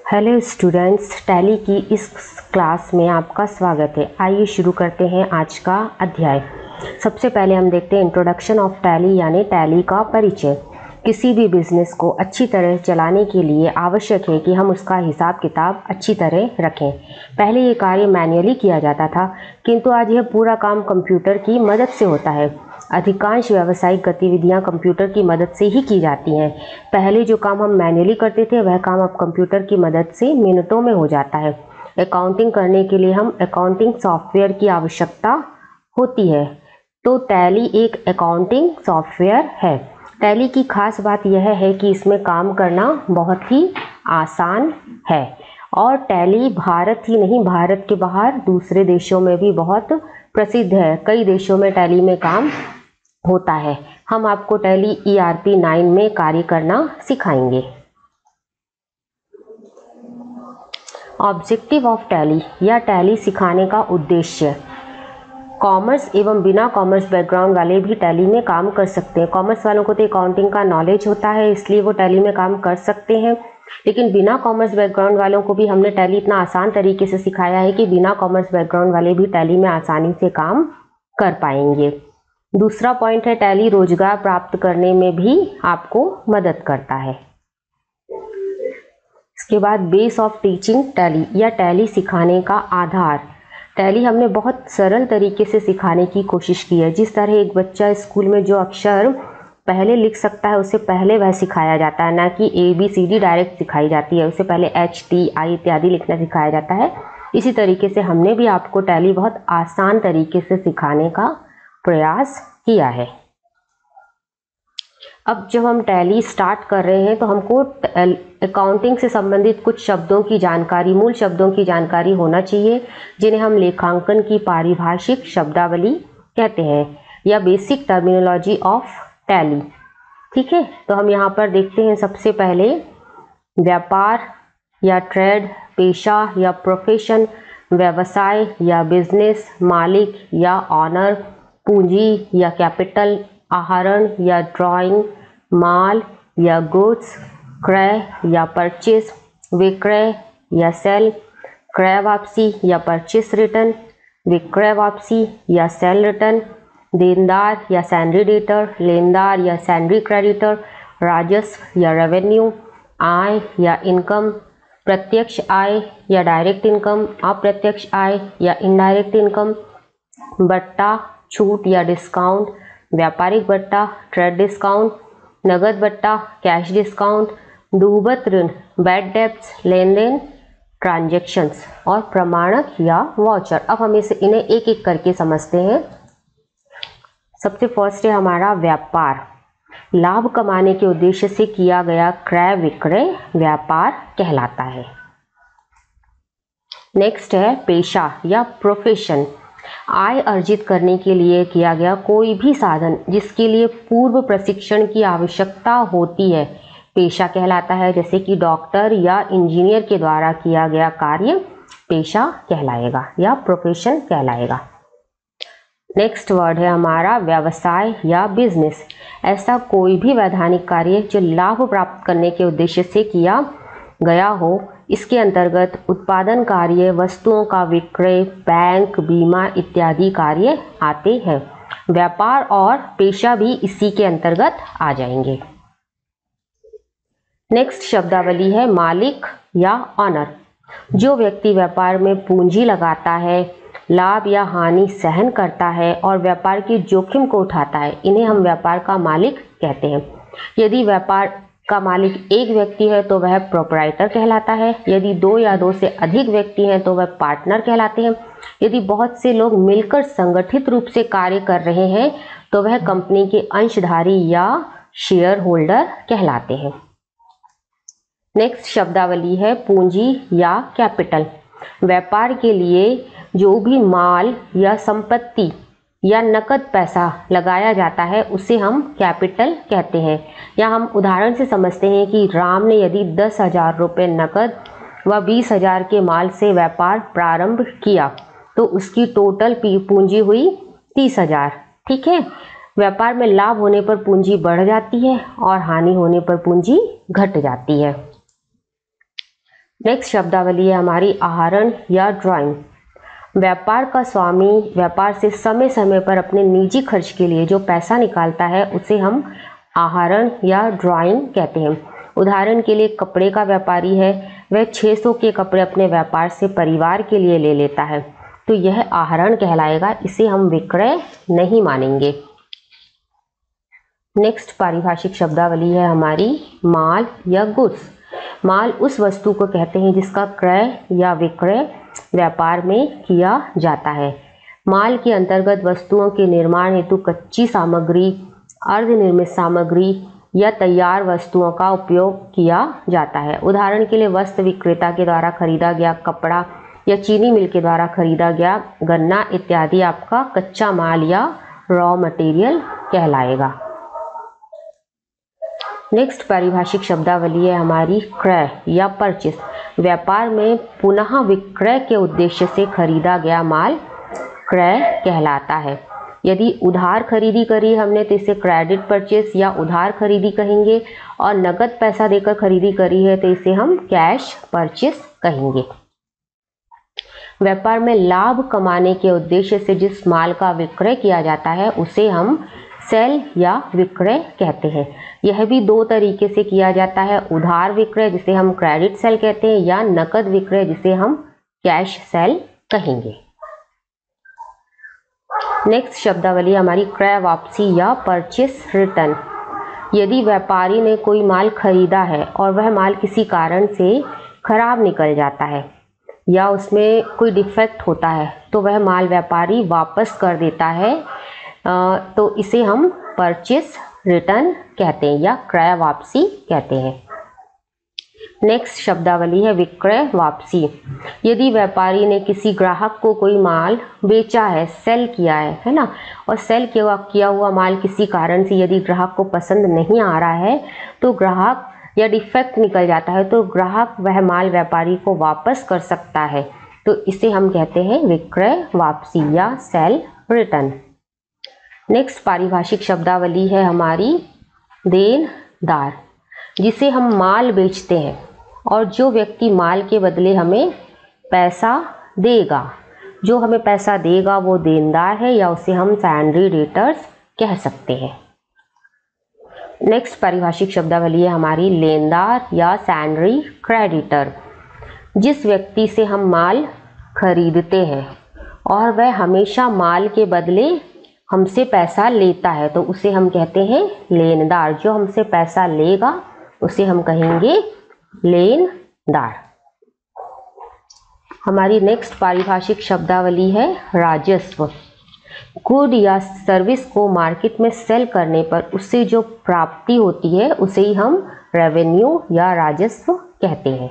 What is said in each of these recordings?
Hello students, tally की इस class में आपका स्वागत है। आइए शुरू करते हैं आज का अध्याय। सबसे पहले हम देखते हैं इंट्रोडक्शन ऑफ टैली यानी टैली का परिचय। किसी भी बिजनेस को अच्छी तरह चलाने के लिए आवश्यक है कि हम उसका हिसाब किताब अच्छी तरह रखें। पहले ये कार्य मैन्युअली किया जाता था, किंतु आज यह पूरा काम कंप्यूटर की मदद से होता है। अधिकांश व्यावसायिक गतिविधियां कंप्यूटर की मदद से ही की जाती हैं। पहले जो काम हम मैन्युअली करते थे वह काम अब कंप्यूटर की मदद से मिनटों में हो जाता है। अकाउंटिंग करने के लिए हम अकाउंटिंग सॉफ्टवेयर की आवश्यकता होती है, तो टैली एक अकाउंटिंग सॉफ्टवेयर है। टैली की खास बात यह है कि इसमें काम करना बहुत ही आसान है और टैली भारत ही नहीं, भारत के बाहर दूसरे देशों में भी बहुत प्रसिद्ध है। कई देशों में टैली में काम होता है। हम आपको टैली ERP 9 में कार्य करना सिखाएंगे। ऑब्जेक्टिव ऑफ टैली या टैली सिखाने का उद्देश्य। कॉमर्स एवं बिना कॉमर्स बैकग्राउंड वाले भी टैली में काम कर सकते हैं। कॉमर्स वालों को तो अकाउंटिंग का नॉलेज होता है, इसलिए वो टैली में काम कर सकते हैं, लेकिन बिना कॉमर्स बैकग्राउंड वालों को भी हमने टैली इतना आसान तरीके से सिखाया है कि बिना कॉमर्स बैकग्राउंड वाले भी टैली में आसानी से काम कर पाएंगे। दूसरा पॉइंट है, टैली रोजगार प्राप्त करने में भी आपको मदद करता है। इसके बाद बेस ऑफ टीचिंग टैली या टैली सिखाने का आधार। टैली हमने बहुत सरल तरीके से सिखाने की कोशिश की है। जिस तरह एक बच्चा स्कूल में जो अक्षर पहले लिख सकता है उससे पहले वह सिखाया जाता है, ना कि ABCD डायरेक्ट सिखाई जाती है। उससे पहले HTI इत्यादि लिखना सिखाया जाता है। इसी तरीके से हमने भी आपको टैली बहुत आसान तरीके से सिखाने का प्रयास किया है। अब जब हम टैली स्टार्ट कर रहे हैं तो हमको अकाउंटिंग से संबंधित कुछ शब्दों की जानकारी, मूल शब्दों की जानकारी होना चाहिए, जिन्हें हम लेखांकन की पारिभाषिक शब्दावली कहते हैं या बेसिक टर्मिनोलॉजी ऑफ टैली। ठीक है, तो हम यहाँ पर देखते हैं। सबसे पहले व्यापार या ट्रेड, पेशा या प्रोफेशन, व्यवसाय या बिजनेस, मालिक या ऑनर, पूंजी या कैपिटल, आहरण या ड्राइंग, माल या गुड्स, क्रय या परचेस, विक्रय या सेल, क्रय वापसी या परचेस रिटर्न, विक्रय वापसी या सेल रिटर्न, देनदार या सैंडरी डेटर, लेनदार या सैंडरी क्रेडिटर, राजस्व या रेवेन्यू, आय या इनकम, प्रत्यक्ष आय या डायरेक्ट इनकम, अप्रत्यक्ष आय या इनडायरेक्ट इनकम, बट्टा, छूट या डिस्काउंट, व्यापारिक बट्टा, ट्रेड डिस्काउंट, नगद बट्टा, कैश डिस्काउंट, डूबत ऋण, बैड डेब्ट्स, लेन देन, ट्रांजैक्शंस और प्रमाणक या वाउचर। अब हम इन्हें एक एक करके समझते हैं। सबसे फर्स्ट है हमारा व्यापार। लाभ कमाने के उद्देश्य से किया गया क्रय विक्रय व्यापार कहलाता है। नेक्स्ट है पेशा या प्रोफेशन। आय अर्जित करने के लिए किया गया कोई भी साधन जिसके लिए पूर्व प्रशिक्षण की आवश्यकता होती है पेशा कहलाता है। जैसे कि डॉक्टर या इंजीनियर के द्वारा किया गया कार्य पेशा कहलाएगा या प्रोफेशन कहलाएगा। नेक्स्ट वर्ड है हमारा व्यवसाय या बिजनेस। ऐसा कोई भी वैधानिक कार्य जो लाभ प्राप्त करने के उद्देश्य से किया गया हो। इसके अंतर्गत उत्पादन कार्य, वस्तुओं का विक्रय, बैंक, बीमा इत्यादि कार्य आते हैं। व्यापार और पेशा भी इसी के अंतर्गत आ जाएंगे। नेक्स्ट शब्दावली है मालिक या ऑनर। जो व्यक्ति व्यापार में पूंजी लगाता है, लाभ या हानि सहन करता है और व्यापार की जोखिम को उठाता है, इन्हें हम व्यापार का मालिक कहते हैं। यदि व्यापार का मालिक एक व्यक्ति है तो वह प्रोप्राइटर कहलाता है। यदि दो या दो से अधिक व्यक्ति हैं तो वह पार्टनर कहलाते हैं। यदि बहुत से लोग मिलकर संगठित रूप से कार्य कर रहे हैं तो वह कंपनी के अंशधारी या शेयर होल्डर कहलाते हैं। नेक्स्ट शब्दावली है पूंजी या कैपिटल। व्यापार के लिए जो भी माल या संपत्ति या नकद पैसा लगाया जाता है उसे हम कैपिटल कहते हैं। या हम उदाहरण से समझते हैं कि राम ने यदि 10,000 रुपये नकद व 20,000 के माल से व्यापार प्रारंभ किया तो उसकी टोटल पूंजी हुई 30,000। ठीक है, व्यापार में लाभ होने पर पूंजी बढ़ जाती है और हानि होने पर पूंजी घट जाती है। नेक्स्ट शब्दावली है हमारी आहरण या ड्राइंग। व्यापार का स्वामी व्यापार से समय समय पर अपने निजी खर्च के लिए जो पैसा निकालता है उसे हम आहरण या ड्राइंग कहते हैं। उदाहरण के लिए कपड़े का व्यापारी है, वह 600 के कपड़े अपने व्यापार से परिवार के लिए ले लेता है, तो यह आहरण कहलाएगा, इसे हम विक्रय नहीं मानेंगे। नेक्स्ट पारिभाषिक शब्दावली है हमारी माल या गुड्स। माल उस वस्तु को कहते हैं जिसका क्रय या विक्रय व्यापार में किया जाता है। माल के अंतर्गत वस्तुओं के निर्माण हेतु कच्ची सामग्री, अर्धनिर्मित सामग्री या तैयार वस्तुओं का उपयोग किया जाता है। उदाहरण के लिए वस्त्र विक्रेता के द्वारा खरीदा गया कपड़ा या चीनी मिल के द्वारा खरीदा गया गन्ना इत्यादि आपका कच्चा माल या रॉ मटेरियल कहलाएगा। नेक्स्ट पारिभाषिक शब्दावली है हमारी क्रय या परचेस। व्यापार में पुनः विक्रय के उद्देश्य से खरीदा गया माल क्रय कहलाता है। यदि उधार खरीदी करी हमने तो इसे क्रेडिट परचेस या उधार खरीदी कहेंगे, और नकद पैसा देकर खरीदी करी है तो इसे हम कैश परचेस कहेंगे। व्यापार में लाभ कमाने के उद्देश्य से जिस माल का विक्रय किया जाता है उसे हम सेल या विक्रय कहते हैं। यह भी दो तरीके से किया जाता है, उधार विक्रय जिसे हम क्रेडिट सेल कहते हैं या नकद विक्रय जिसे हम कैश सेल कहेंगे। नेक्स्ट शब्दावली हमारी क्रय वापसी या परचेस रिटर्न। यदि व्यापारी ने कोई माल खरीदा है और वह माल किसी कारण से खराब निकल जाता है या उसमें कोई डिफेक्ट होता है तो वह माल व्यापारी वापस कर देता है, तो इसे हम परचेस रिटर्न कहते हैं या क्रय वापसी कहते हैं। नेक्स्ट शब्दावली है विक्रय वापसी। यदि व्यापारी ने किसी ग्राहक को कोई माल बेचा है, सेल किया है ना, और सेल किया हुआ माल किसी कारण से यदि ग्राहक को पसंद नहीं आ रहा है तो ग्राहक या डिफेक्ट निकल जाता है तो ग्राहक वह माल व्यापारी को वापस कर सकता है, तो इसे हम कहते हैं विक्रय वापसी या सेल रिटर्न। नेक्स्ट पारिभाषिक शब्दावली है हमारी देनदार। जिसे हम माल बेचते हैं और जो व्यक्ति माल के बदले हमें पैसा देगा, जो हमें पैसा देगा वो देनदार है या उसे हम सैंड्री डेटर्स कह सकते हैं। नेक्स्ट पारिभाषिक शब्दावली है हमारी लेनदार या सैंड्री क्रेडिटर। जिस व्यक्ति से हम माल खरीदते हैं और वह हमेशा माल के बदले हमसे पैसा लेता है तो उसे हम कहते हैं लेनदार। जो हमसे पैसा लेगा उसे हम कहेंगे लेनदार। हमारी नेक्स्ट पारिभाषिक शब्दावली है राजस्व। गुड या सर्विस को मार्केट में सेल करने पर उससे जो प्राप्ति होती है उसे ही हम रेवेन्यू या राजस्व कहते हैं।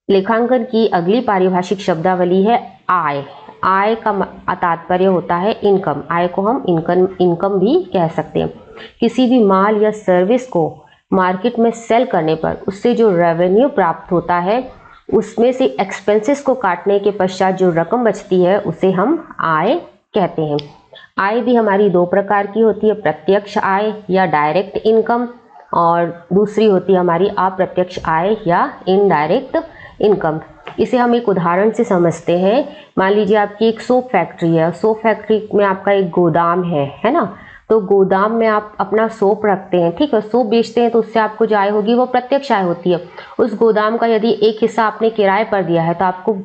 लेखांकन की अगली पारिभाषिक शब्दावली है आय। आय का तात्पर्य होता है इनकम। आय को हम इनकम भी कह सकते हैं। किसी भी माल या सर्विस को मार्केट में सेल करने पर उससे जो रेवेन्यू प्राप्त होता है उसमें से एक्सपेंसेस को काटने के पश्चात जो रकम बचती है उसे हम आय कहते हैं। आय भी हमारी दो प्रकार की होती है, प्रत्यक्ष आय या डायरेक्ट इनकम, और दूसरी होती है हमारी अप्रत्यक्ष आय या इनडायरेक्ट इनकम। इसे हम एक उदाहरण से समझते हैं। मान लीजिए आपकी एक सोप फैक्ट्री है, सोप फैक्ट्री में आपका एक गोदाम है ना, तो गोदाम में आप अपना सोप रखते हैं, ठीक है, सोप बेचते हैं तो उससे आपको जो आय होगी वो प्रत्यक्ष आय होती है। उस गोदाम का यदि एक हिस्सा आपने किराए पर दिया है तो आपको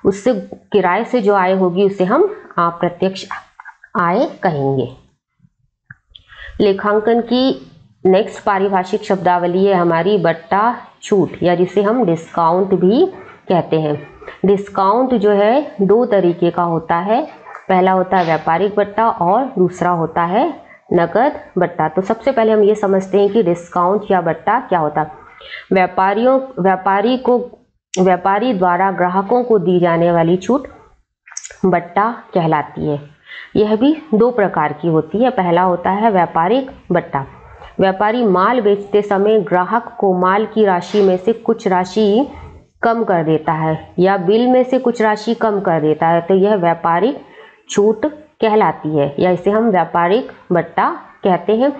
उससे किराए से जो आय होगी उसे हम अप्रत्यक्ष आय कहेंगे। लेखांकन की नेक्स्ट पारिभाषिक शब्दावली है हमारी बट्टा छूट या जिसे हम डिस्काउंट भी कहते हैं। डिस्काउंट जो है दो तरीके का होता है, पहला होता है व्यापारिक बट्टा और दूसरा होता है नकद बट्टा। तो सबसे पहले हम ये समझते हैं कि डिस्काउंट या बट्टा क्या होता है। व्यापारी द्वारा ग्राहकों को दी जाने वाली छूट बट्टा कहलाती है। यह भी दो प्रकार की होती है। पहला होता है व्यापारिक बट्टा। व्यापारी माल बेचते समय ग्राहक को माल की राशि में से कुछ राशि कम कर देता है या बिल में से कुछ राशि कम कर देता है, तो यह व्यापारिक छूट कहलाती है या इसे हम व्यापारिक बट्टा कहते हैं।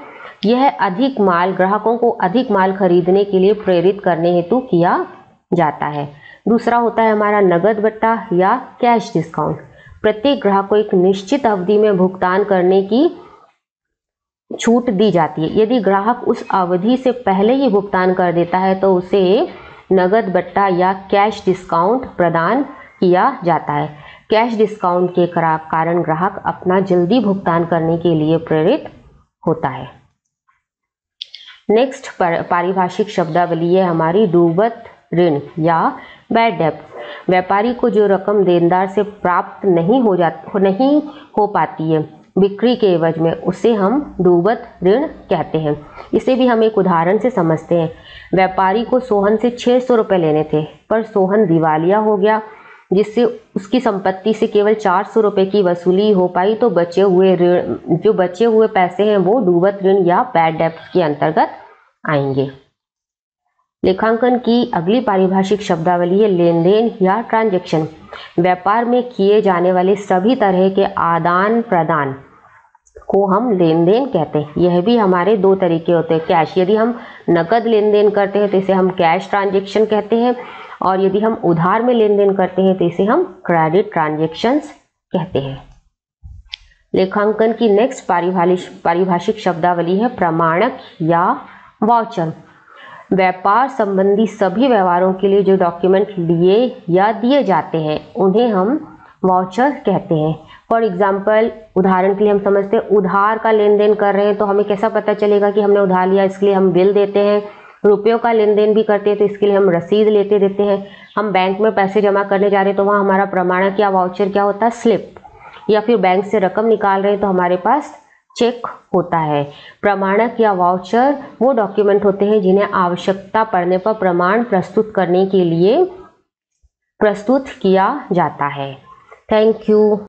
यह अधिक माल ग्राहकों को अधिक माल खरीदने के लिए प्रेरित करने हेतु किया जाता है। दूसरा होता है हमारा नगद बट्टा या कैश डिस्काउंट। प्रत्येक ग्राहक को एक निश्चित अवधि में भुगतान करने की छूट दी जाती है। यदि ग्राहक उस अवधि से पहले ही भुगतान कर देता है तो उसे नगद बट्टा या कैश डिस्काउंट प्रदान किया जाता है। कैश डिस्काउंट के कारण ग्राहक अपना जल्दी भुगतान करने के लिए प्रेरित होता है। नेक्स्ट पारिभाषिक शब्दावली है हमारी डूबत ऋण या बैड डेब्ट। व्यापारी को जो रकम देनदार से प्राप्त नहीं हो पाती है बिक्री के एवज में, उसे हम डूबत ऋण कहते हैं। इसे भी हम एक उदाहरण से समझते हैं। व्यापारी को सोहन से 600 रुपये लेने थे, पर सोहन दिवालिया हो गया, जिससे उसकी संपत्ति से केवल 400 रुपये की वसूली हो पाई। तो जो बचे हुए पैसे हैं वो डूबत ऋण या बैड डेब्ट के अंतर्गत आएंगे। लेखांकन की अगली पारिभाषिक शब्दावली है लेन देन या ट्रांजैक्शन। व्यापार में किए जाने वाले सभी तरह के आदान प्रदान को हम लेन देन कहते हैं। यह भी हमारे दो तरीके होते हैं। कैश, यदि हम नकद लेन देन करते हैं तो इसे हम कैश ट्रांजैक्शन कहते हैं, और यदि हम उधार में लेन देन करते हैं तो इसे हम क्रेडिट ट्रांजैक्शंस कहते हैं। लेखांकन की नेक्स्ट पारिभाषिक शब्दावली है प्रमाणक या वाउचर। व्यापार संबंधी सभी व्यवहारों के लिए जो डॉक्यूमेंट लिए या दिए जाते हैं उन्हें हम वाउचर कहते हैं। फॉर एग्जाम्पल, उदाहरण के लिए हम समझते हैं उधार का लेन देन कर रहे हैं तो हमें कैसा पता चलेगा कि हमने उधार लिया, इसके लिए हम बिल देते हैं। रुपयों का लेन देन भी करते हैं तो इसके लिए हम रसीद देते हैं। हम बैंक में पैसे जमा करने जा रहे हैं तो वहाँ हमारा प्रमाणक या वाउचर क्या होता है, स्लिप। या फिर बैंक से रकम निकाल रहे हैं तो हमारे पास चेक होता है। प्रमाणक या वाउचर वो डॉक्यूमेंट होते हैं जिन्हें आवश्यकता पड़ने पर प्रमाण प्रस्तुत करने के लिए प्रस्तुत किया जाता है। Thank you.